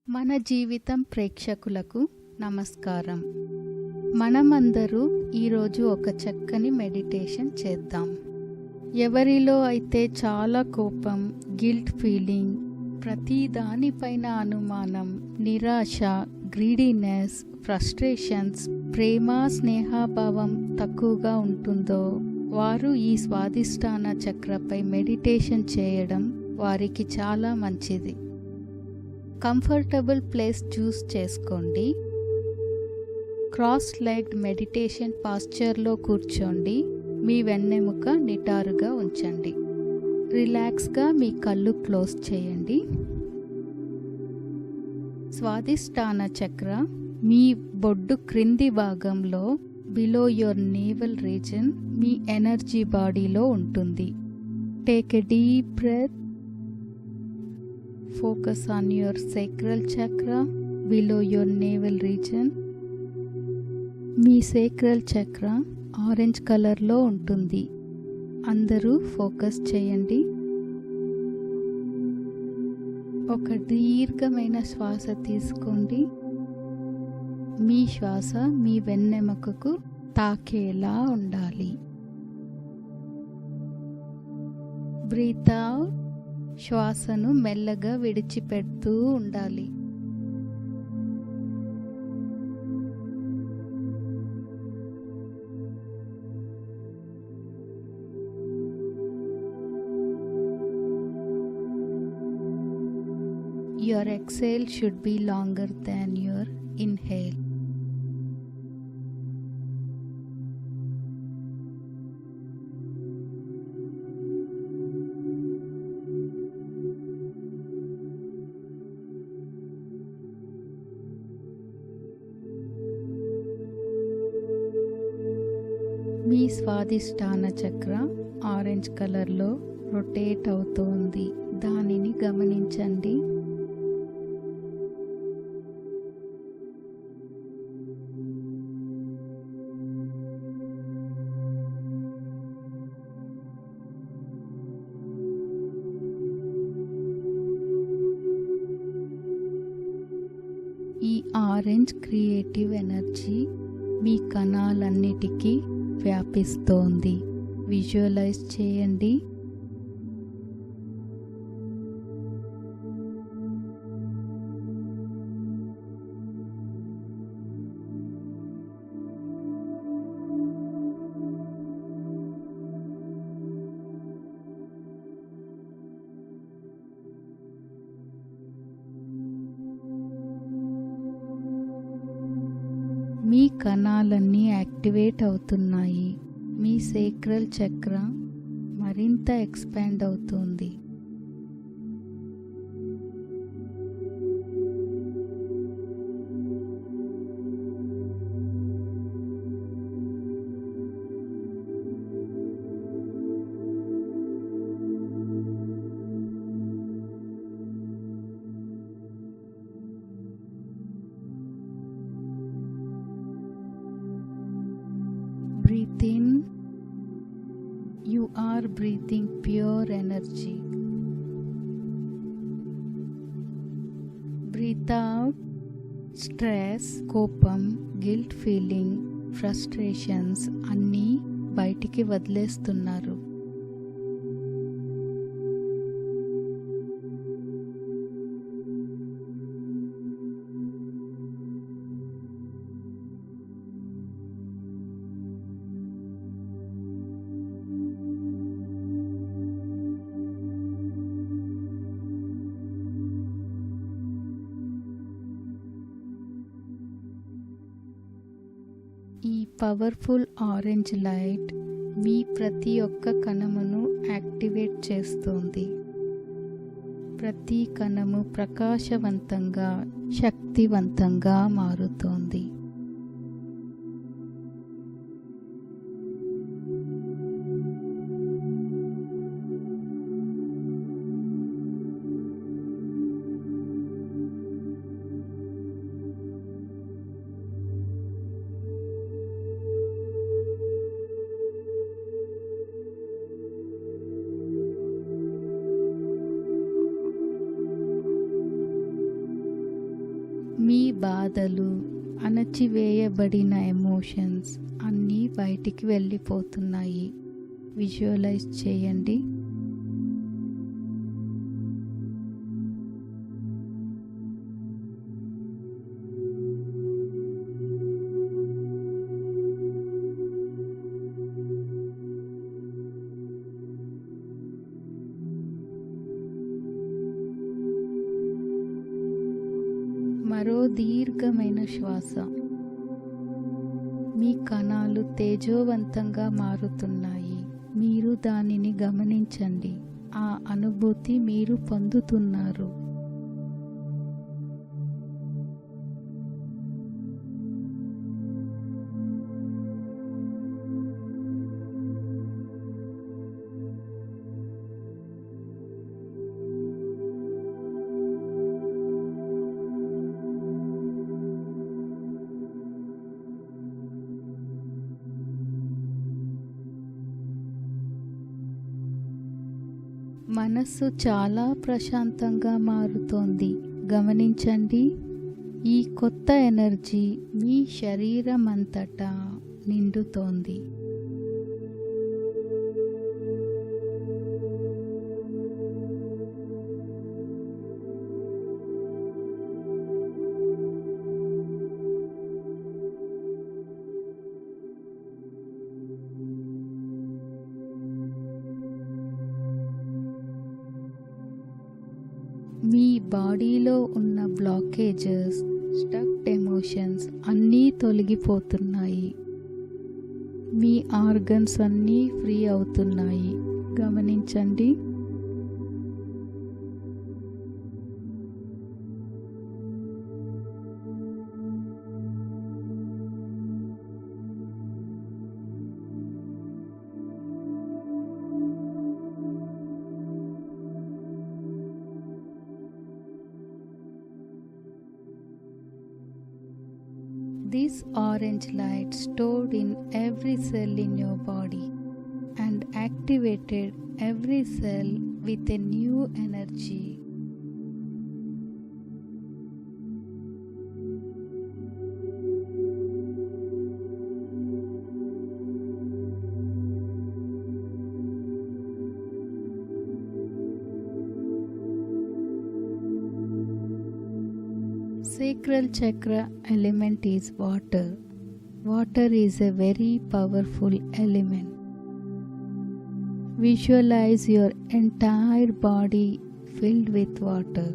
మన జీవితం ప్రేక్షకులకు నమస్కారం. మనమందరూ ఈరోజు ఒక చక్కని మెడిటేషన్ చేద్దాం. ఎవరిలో అయితే చాలా కోపం, గిల్ట్ ఫీలింగ్, ప్రతి దానిపైన అనుమానం, నిరాశ, గ్రీడీనెస్, ఫ్రస్ట్రేషన్స్, ప్రేమ స్నేహభావం తక్కువగా ఉంటుందో వారు ఈ స్వాదిష్టాన చక్రపై మెడిటేషన్ చేయడం వారికి చాలా మంచిది. కంఫర్టబుల్ ప్లేస్ చూస్ చేసుకోండి. క్రాస్ లెగ్డ్ మెడిటేషన్ పాస్చర్లో కూర్చోండి. మీ వెన్నెముక నిటారుగా ఉంచండి. రిలాక్స్గా మీ కళ్ళు క్లోజ్ చేయండి. స్వాదిష్టాన చక్ర మీ బొడ్డు క్రింది భాగంలో బిలో యువర్ నేవల్ రీజన్ మీ ఎనర్జీ బాడీలో ఉంటుంది. Take a deep breath. Focus on your sacral chakra below your navel region. మీ సేక్రల్ చక్ర ఆరెంజ్ కలర్లో ఉంటుంది. అందరూ ఫోకస్ చేయండి. ఒక దీర్ఘమైన శ్వాస తీసుకోండి. మీ శ్వాస మీ వెన్నెముకకు తాకేలా ఉండాలి. Breathe out. శ్వాసను మెల్లగా విడిచిపెడుతూ ఉండాలి. Your exhale should be longer than your inhale. మీ స్వాదిష్టాన చక్ర ఆరెంజ్ కలర్లో రొటేట్ అవుతోంది. దానిని గమనించండి. ఈ ఆరెంజ్ క్రియేటివ్ ఎనర్జీ మీ కణాలన్నిటికీ వ్యాపిస్తోంది. విజువలైజ్ చేయండి. మీ కణాలన్నీ యాక్టివేట్ అవుతున్నాయి. మీ సేక్రల్ చక్ర మరింత ఎక్స్పాండ్ అవుతుంది. Breathe in. You are breathing pure energy. Breathe out. Stress, కోపం, గిల్ట్ ఫీలింగ్, ఫ్రస్ట్రేషన్స్ అన్నీ బయటికి వదిలేస్తున్నారు. ఈ పవర్ఫుల్ ఆరెంజ్ లైట్ మీ ప్రతి ఒక్క కణమును యాక్టివేట్ చేస్తుంది. ప్రతి కణము ప్రకాశవంతంగా, శక్తివంతంగా మారుతోంది. మీ బాధలు, అణచివేయబడిన ఎమోషన్స్ అన్నీ బయటికి వెళ్ళిపోతున్నాయి. విజువలైజ్ చేయండి. మరో దీర్ఘమైన శ్వాస. మీ కణాలు తేజోవంతంగా మారుతున్నాయి. మీరు దానిని గమనించండి. ఆ అనుభూతి మీరు పొందుతున్నారు. మనస్సు చాలా ప్రశాంతంగా మారుతోంది. గమనించండి. ఈ కొత్త ఎనర్జీ మీ శరీరం అంతటా నిండుతోంది. మీ బాడీలో ఉన్న బ్లాకేజెస్, స్టక్డ్ ఎమోషన్స్ అన్నీ తొలగిపోతున్నాయి. మీ ఆర్గన్స్ అన్నీ ఫ్రీ అవుతున్నాయి. గమనించండి. This orange light stored in every cell in your body and activated every cell with a new energy. Sacral chakra element is water. Water is a very powerful element. Visualize your entire body filled with water.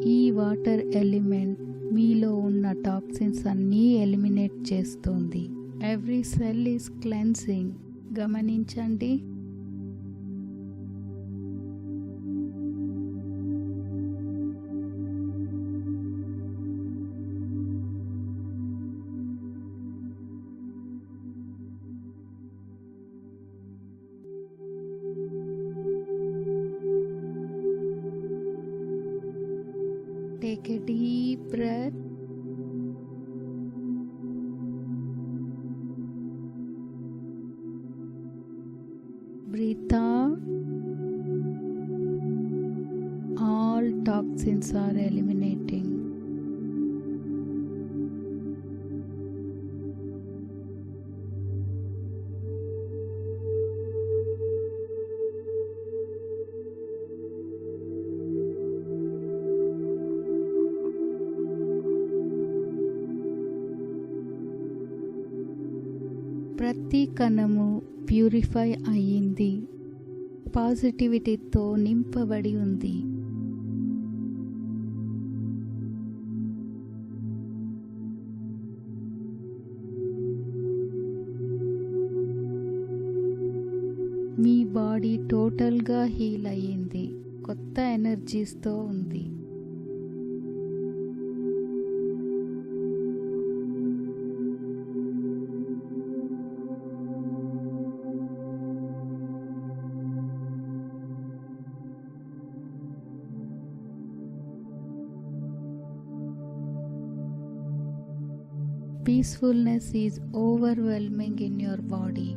ఈ water element మీలో ఉన్న toxins అన్నీ eliminate చేస్తుంది. Every cell is cleansing. గమనించండి. Take a deep breath. Breathe out. All toxins are eliminating. ప్రతి కణము purify అయ్యింది. పాజిటివిటీతో నింపబడి ఉంది. మీ బాడీ టోటల్గా హీల్ అయ్యింది. కొత్త ఎనర్జీస్తో ఉంది. Peacefulness is overwhelming in your body.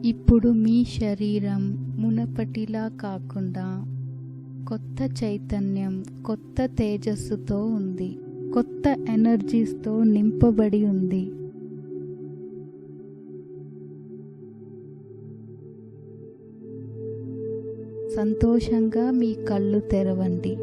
ఇప్పుడు మీ శరీరం మునపటిలా కాకుండా కొత్త చైతన్యం, కొత్త తేజస్సుతో ఉంది, కొత్త ఎనర్జీస్తో నింపబడి ఉంది. సంతోషంగా మీ కళ్ళు తెరవండి.